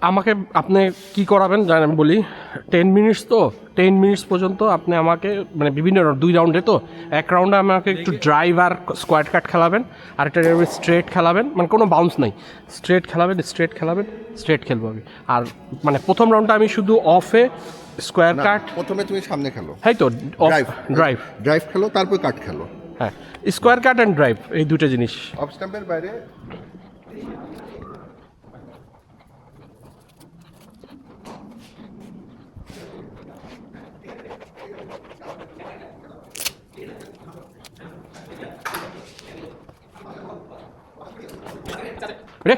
আমাকে আপনি কি করাবেন জানেন বলি, 10 মিনিটস তো 10 মিনিটস পর্যন্ত আপনি আমাকে মানে বিভিন্ন 2 রাউন্ডে তো এক রাউন্ডে আমাকে একটু ড্রাইভ আর স্কোয়াড কাট খেলাবেন, আরেকটা স্ট্রেট খেলাবেন, মানে কোনো বাউন্স নাই, স্ট্রেট খেলাবেন, স্ট্রেট খেলবো আমি। আর মানে প্রথম রাউন্ডটা আমি শুধু অফে স্কোয়ার কাট। প্রথমে তুমি সামনে খেলো, হ্যাঁ তো ড্রাইভ খেলো, তারপর কাট খেলো। হ্যাঁ, স্কোয়ার কাট অ্যান্ড ড্রাইভ, এই দুটো জিনিস। অফ স্ট্যাম্পের বাইরে রে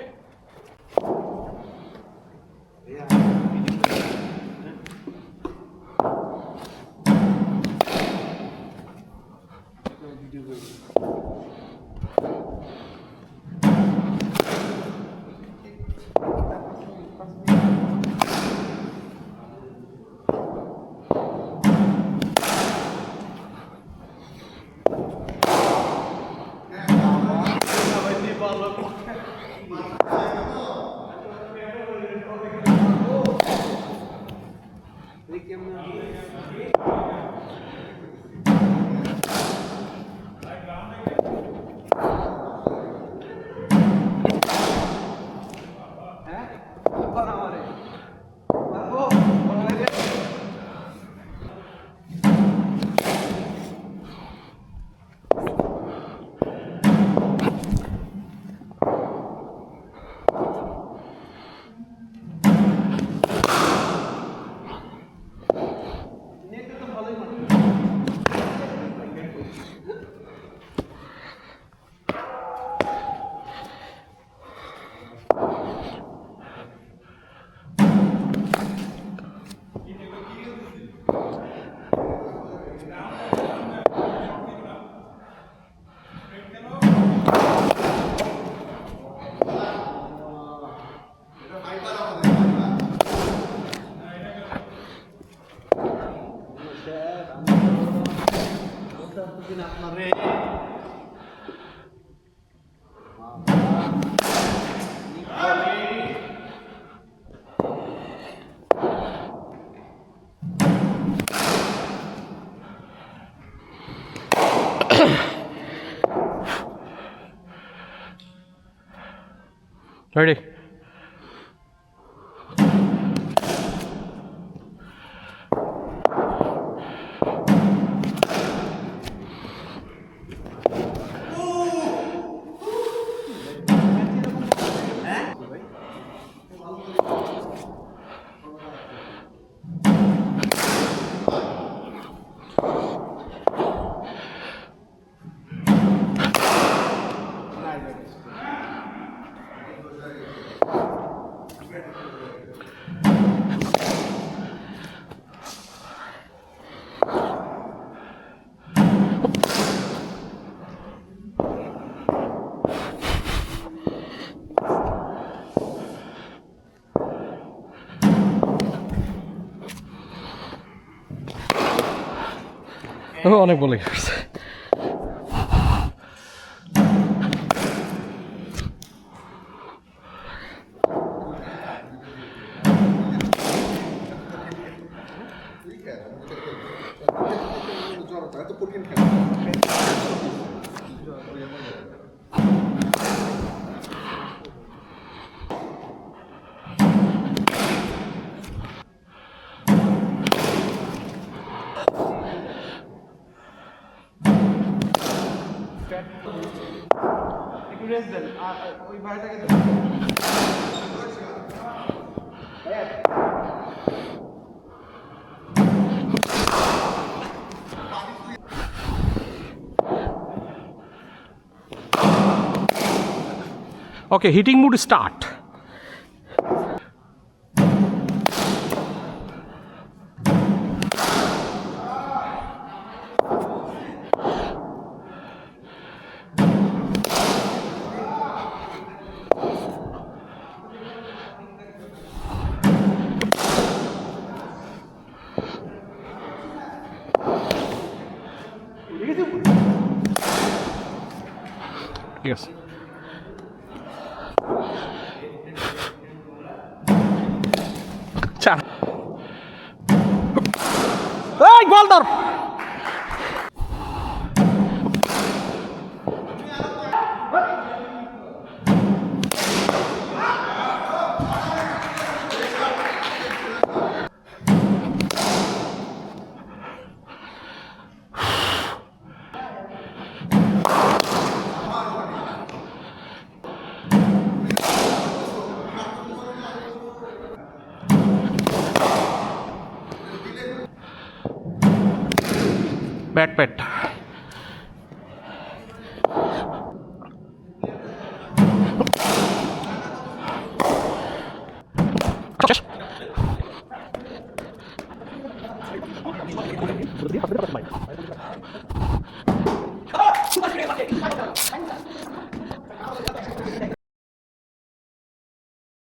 রেডি। অনেক বলে গেছে। Okay, hitting mood start. ঠিক আছে। চার, এই বল ধর। ব্যাট প্যাট